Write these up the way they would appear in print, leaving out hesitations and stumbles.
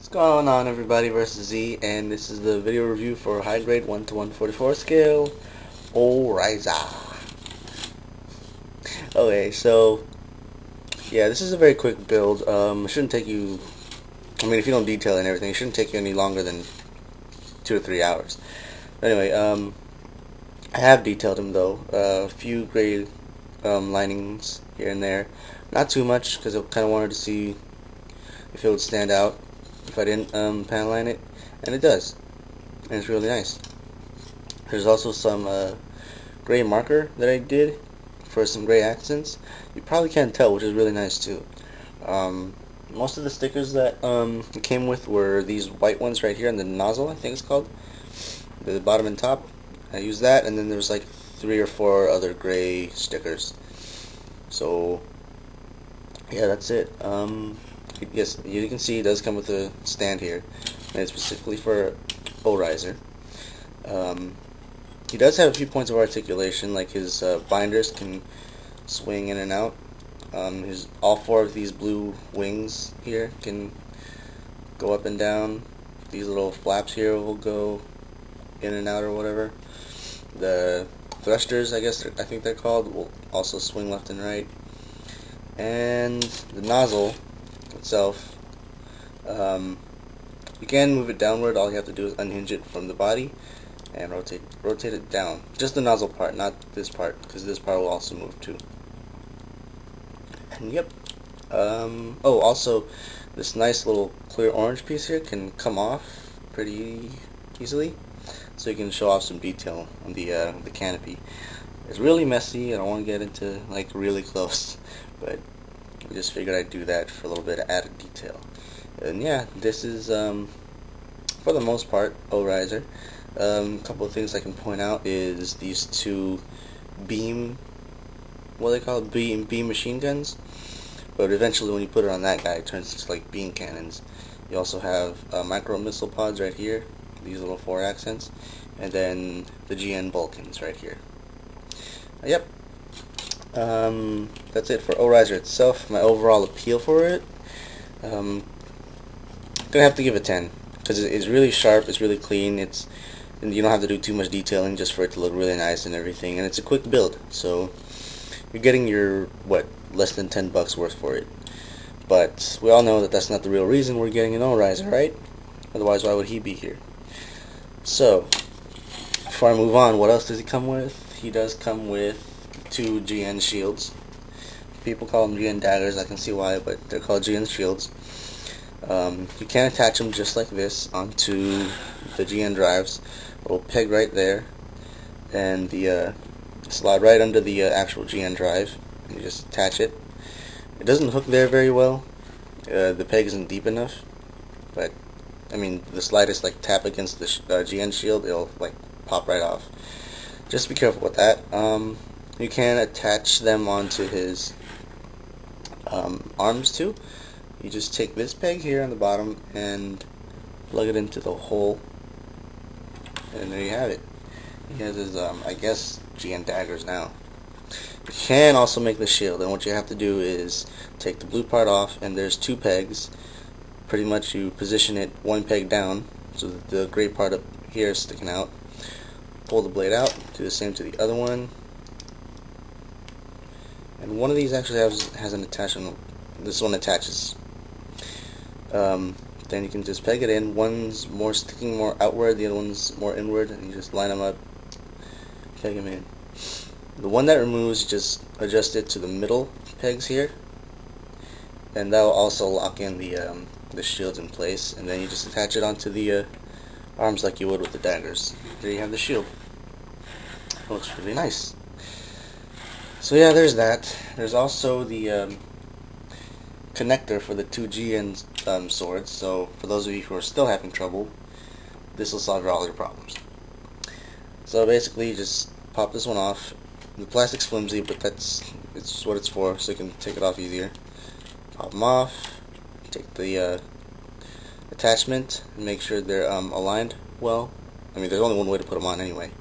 What's going on, everybody? Versus Z, and this is the video review for high grade 1 to 144 scale Oriza. Okay, so yeah, this is a very quick build. It shouldn't take you. I mean, if you don't detail and everything, it shouldn't take you any longer than 2 to 3 hours. Anyway, I have detailed him though. A few gray linings here and there, not too much because I kind of wanted to see if it would stand out if I didn't pan line it, and it does, and it's really nice. There's also some gray marker that I did for some gray accents. You probably can't tell, which is really nice too. Most of the stickers that it came with were these white ones right here on the nozzle, I think it's called, the bottom and top. I used that, and then there's like 3 or 4 other gray stickers. So yeah, that's it. Yes, you can see it does come with a stand here, and it's specifically for O-riser. He does have a few points of articulation, like his binders can swing in and out. All 4 of these blue wings here can go up and down. These little flaps here will go in and out or whatever. The thrusters, I think they're called, will also swing left and right. And the nozzle itself, you can move it downward. All you have to do is unhinge it from the body and rotate it down. Just the nozzle part, not this part, because this part will also move too. And yep. Oh, also, this nice little clear orange piece here can come off pretty easily, so you can show off some detail on the canopy. It's really messy. I don't want to get into like really close, but I just figured I'd do that for a little bit of added detail. And yeah, this is for the most part O-riser. A couple of things I can point out is these 2 beam, what do they call it, beam machine guns. But eventually, when you put it on that guy, it turns into like beam cannons. You also have micro missile pods right here, these little 4 accents, and then the GN Vulcans right here. Yep. That's it for O-riser itself. My overall appeal for it, gonna have to give it 10, because it's really sharp, it's really clean, and you don't have to do too much detailing just for it to look really nice and everything, and it's a quick build, so you're getting your, less than $10 worth for it. But we all know that that's not the real reason we're getting an O-riser, right? Otherwise, why would he be here? So, before I move on, what else does he come with? He does come with 2 GN shields. People call them GN daggers, I can see why, but they're called GN shields. You can attach them just like this onto the GN drives. It'll peg right there, and the slide right under the actual GN drive, and you just attach it. It doesn't hook there very well. The peg isn't deep enough, but I mean, the slightest like tap against the GN shield, it'll like pop right off. Just be careful with that. You can attach them onto his arms too. You just take this peg here on the bottom and plug it into the hole, and there you have it. He has his, I guess, GN daggers now. You can also make the shield, and what you have to do is take the blue part off, and there's 2 pegs. Pretty much you position it 1 peg down, so that the gray part up here is sticking out. Pull the blade out, do the same to the other one. And one of these actually has an attachment. This one attaches. Then you can just peg it in. One's more sticking more outward, the other one's more inward, and you just line them up, peg them in. The one that removes, you just adjust it to the middle pegs here, and that will also lock in the shields in place. And then you just attach it onto the arms like you would with the daggers. There you have the shield. It looks really nice. So yeah, there's that. There's also the connector for the 2 GN swords, so for those of you who are still having trouble, this will solve all your problems. So basically, you just pop this one off. The plastic's flimsy, but it's what it's for, so you can take it off easier. Pop them off, take the attachment, and make sure they're aligned well. I mean, there's only one way to put them on anyway.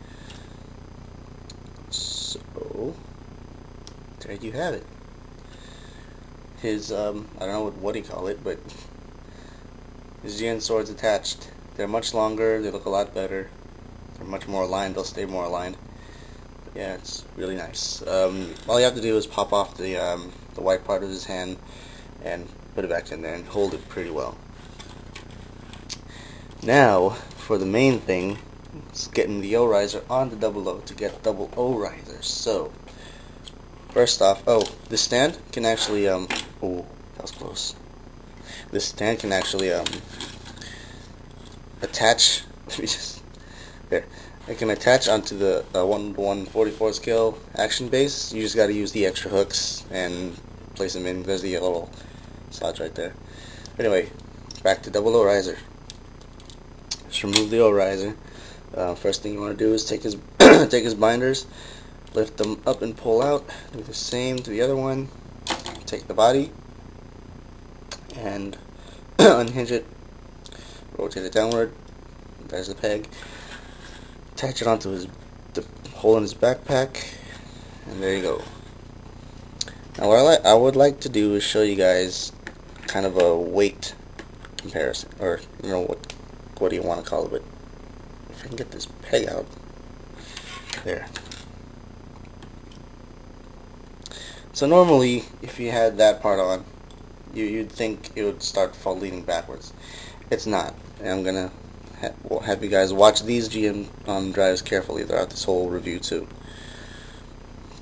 So there you have it. His I don't know what do you call it, but his GN swords attached. They're much longer, they look a lot better, they're much more aligned, they'll stay more aligned. But yeah, it's really nice. All you have to do is pop off the white part of his hand and put it back in there and hold it pretty well. Now, for the main thing, it's getting the O riser on the double O to get double O riser. So, first off, this stand can actually, oh, that was close. This stand can actually, attach, there. It can attach onto the 1:144 scale action base. You just got to use the extra hooks and place them in. There's the little slots right there. Anyway, back to double O riser. Just remove the O riser. First thing you want to do is take his take his binders, lift them up and pull out. Do the same to the other one. Take the body and unhinge it. Rotate it downward. There's the peg. Attach it onto the hole in his backpack, and there you go. Now what I would like to do is show you guys kind of a weight comparison, or what do you want to call it? But if I can get this peg out, there. So normally, if you had that part on, you'd think it would start leaning backwards. It's not, and I'm gonna have you guys watch these GM drives carefully throughout this whole review too,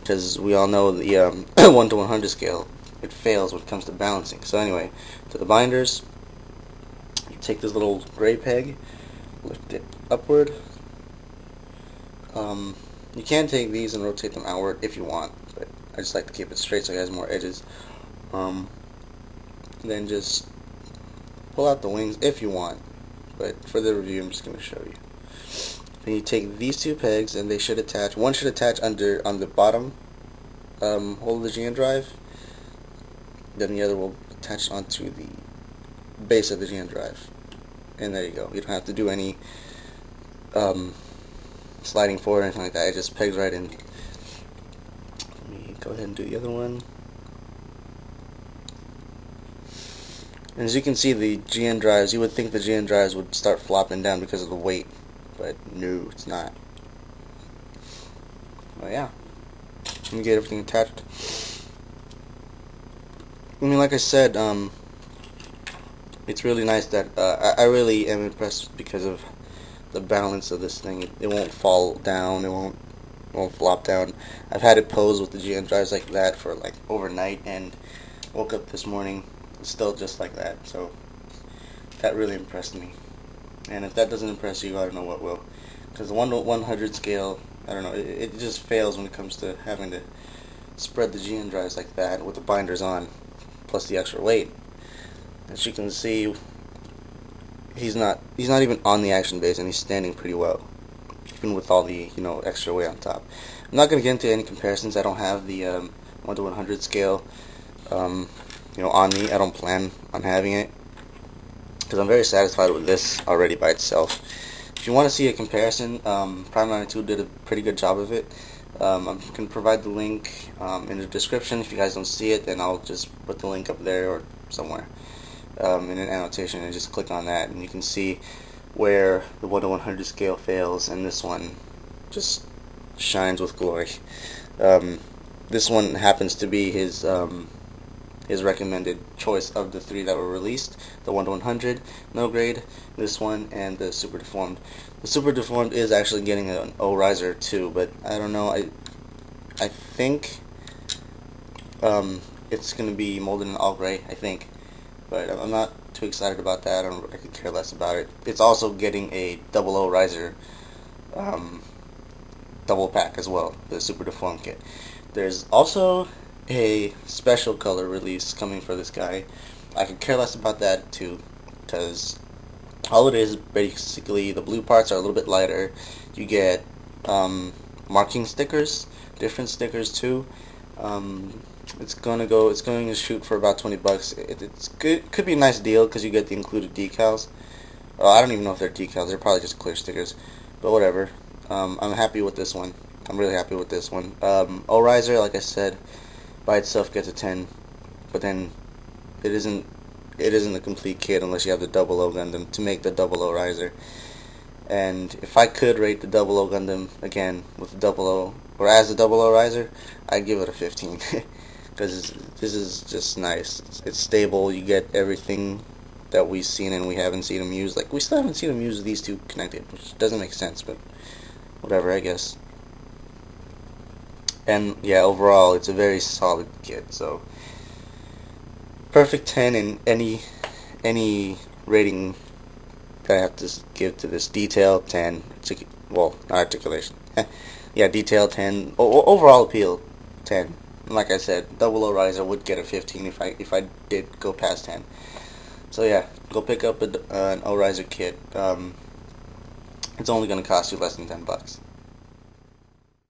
because we all know the 1:100 scale, it fails when it comes to balancing. So anyway, to the binders, you take this little gray peg, lift it upward. You can take these and rotate them outward if you want, but I just like to keep it straight so it has more edges. Then just pull out the wings if you want, but for the review I'm just going to show you. Then you take these two pegs and they should attach. One should attach on the bottom hole of the GN drive. Then the other will attach onto the base of the GN drive. And there you go. You don't have to do any sliding forward or anything like that. It just pegs right in. Let me go ahead and do the other one. And as you can see, the GN drives, you would think the GN drives would start flopping down because of the weight, but no, it's not. Well, yeah. Let me get everything attached. I mean, like I said, it's really nice that I really am impressed because of the balance of this thing. It won't fall down. It won't flop down. I've had it pose with the GN drives like that for like overnight, and woke up this morning still just like that. So that really impressed me. And if that doesn't impress you, I don't know what will. Because the 1:100 scale, I don't know, it just fails when it comes to having to spread the GN drives like that with the binders on, plus the extra weight. As you can see, he's not even on the action base, and he's standing pretty well, even with all the extra weight on top. I'm not going to get into any comparisons. I don't have the 1:100 scale on me. I don't plan on having it because I'm very satisfied with this already by itself. If you want to see a comparison, Prime 92 did a pretty good job of it. I can provide the link in the description. If you guys don't see it, then I'll just put the link up there or somewhere in an annotation, and just click on that, and you can see where the 1:100 scale fails and this one just shines with glory. This one happens to be his recommended choice of the three that were released: the 1:100, no grade, this one, and the super deformed. The super deformed is actually getting an O riser too, but I don't know. I think it's going to be molded in all gray, I think, but I'm not too excited about that. I could care less about it. It's also getting a double O riser double pack as well, the super deformed kit. There's also a special color release coming for this guy. I could care less about that too, because all it is basically the blue parts are a little bit lighter. You get marking stickers, different stickers too. It's going to shoot for about $20. It's good. Could be a nice deal because you get the included decals. I don't even know if they're decals. They're probably just clear stickers, but whatever. I'm happy with this one. I'm really happy with this one. O riser, like I said, by itself gets a 10, but then it isn't it isn't a complete kit unless you have the double O Gundam to make the double O riser. And if I could rate the double O Gundam again with the double O, or as the double O riser, I'd give it a 15. Because this is just nice. It's stable. You get everything that we've seen and we haven't seen them use. Like, we still haven't seen them use these two connected, which doesn't make sense, but whatever, I guess. And yeah, overall, it's a very solid kit. So perfect 10 in any rating that I have to give to this. Detail 10. Well, not articulation. Yeah, detail 10. Overall appeal 10. And like I said, double O riser would get a 15 if I did go past 10. So yeah, go pick up an O riser kit. It's only going to cost you less than $10.